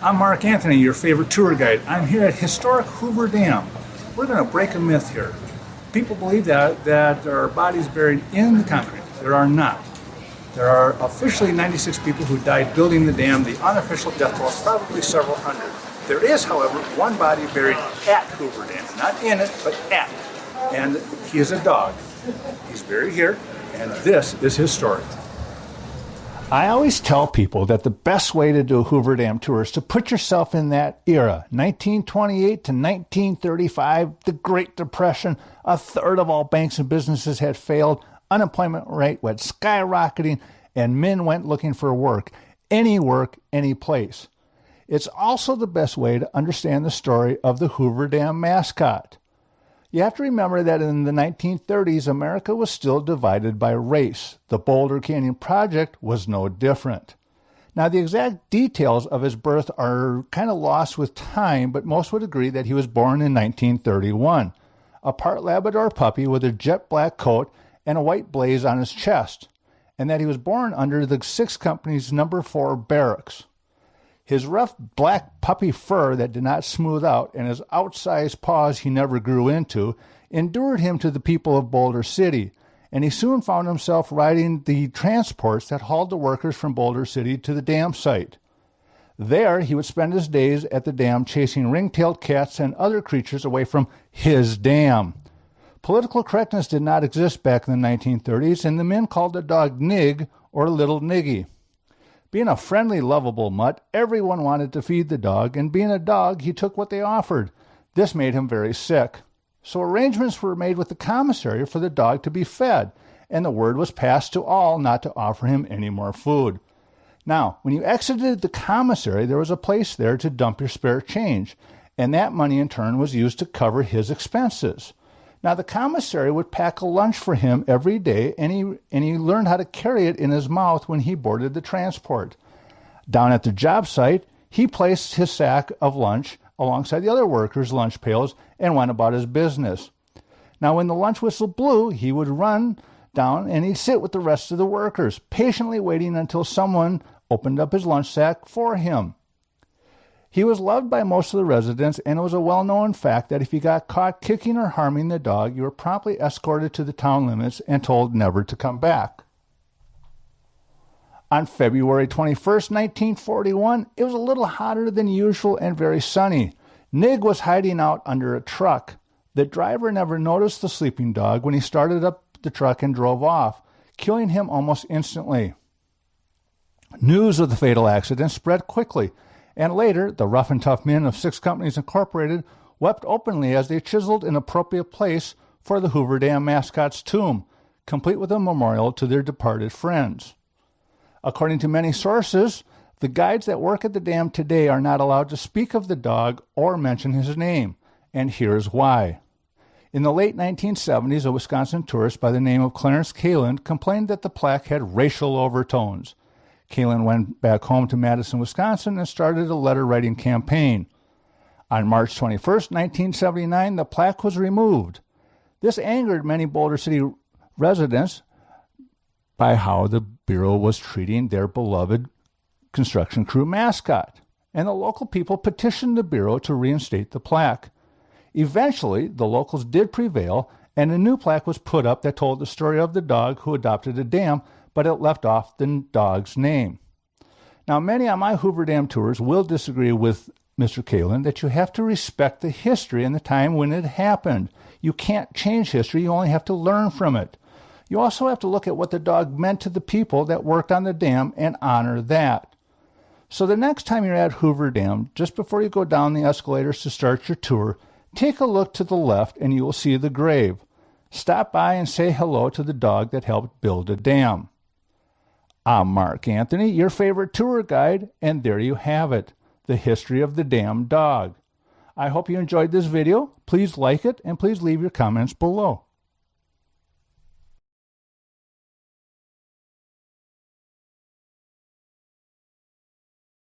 I'm Mark Anthony, your favorite tour guide. I'm here at historic Hoover Dam. We're going to break a myth here. People believe that there are bodies buried in the concrete. There are not. There are officially 96 people who died building the dam. The unofficial death toll is probably several hundred. There is, however, one body buried at Hoover Dam. Not in it, but at. And he is a dog. He's buried here, and this is his story. I always tell people that the best way to do a Hoover Dam tour is to put yourself in that era, 1928 to 1935, the Great Depression. A third of all banks and businesses had failed, unemployment rate went skyrocketing, and men went looking for work, any place. It's also the best way to understand the story of the Hoover Dam mascot. You have to remember that in the 1930s, America was still divided by race. The Boulder Canyon Project was no different. Now, the exact details of his birth are kind of lost with time, but most would agree that he was born in 1931, a part Labrador puppy with a jet black coat and a white blaze on his chest, and that he was born under the 6th Company's No. 4 barracks. His rough black puppy fur that did not smooth out and his outsized paws he never grew into endured him to the people of Boulder City, and he soon found himself riding the transports that hauled the workers from Boulder City to the dam site. There, he would spend his days at the dam chasing ring-tailed cats and other creatures away from his dam. Political correctness did not exist back in the 1930s, and the men called the dog Nig or Little Niggy. Being a friendly, lovable mutt, everyone wanted to feed the dog, and being a dog, he took what they offered. This made him very sick. So arrangements were made with the commissary for the dog to be fed, and the word was passed to all not to offer him any more food. Now, when you exited the commissary, there was a place there to dump your spare change, and that money in turn was used to cover his expenses. Now, the commissary would pack a lunch for him every day, and he learned how to carry it in his mouth when he boarded the transport. Down at the job site, he placed his sack of lunch alongside the other workers' lunch pails and went about his business. Now, when the lunch whistle blew, he would run down and he'd sit with the rest of the workers, patiently waiting until someone opened up his lunch sack for him. He was loved by most of the residents, and it was a well-known fact that if you got caught kicking or harming the dog, you were promptly escorted to the town limits and told never to come back. On February 21st, 1941, it was a little hotter than usual and very sunny. Nig was hiding out under a truck. The driver never noticed the sleeping dog when he started up the truck and drove off, killing him almost instantly. News of the fatal accident spread quickly, and later, the rough and tough men of 6 Companies Incorporated wept openly as they chiseled an appropriate place for the Hoover Dam mascot's tomb, complete with a memorial to their departed friends. According to many sources, the guides that work at the dam today are not allowed to speak of the dog or mention his name, and here's why. In the late 1970s, a Wisconsin tourist by the name of Clarence Kalin complained that the plaque had racial overtones. Kalin went back home to Madison, Wisconsin, and started a letter-writing campaign. On March 21, 1979, the plaque was removed. This angered many Boulder City residents by how the Bureau was treating their beloved construction crew mascot, and the local people petitioned the Bureau to reinstate the plaque. Eventually, the locals did prevail, and a new plaque was put up that told the story of the dog who adopted a dam, but it left off the dog's name. Now, many on my Hoover Dam tours will disagree with Mr. Kalin that you have to respect the history and the time when it happened. You can't change history, you only have to learn from it. You also have to look at what the dog meant to the people that worked on the dam and honor that. So the next time you're at Hoover Dam, just before you go down the escalators to start your tour, take a look to the left and you will see the grave. Stop by and say hello to the dog that helped build a dam. I'm Mark Anthony, your favorite tour guide, and there you have it, the history of the damn dog. I hope you enjoyed this video. Please like it, and please leave your comments below.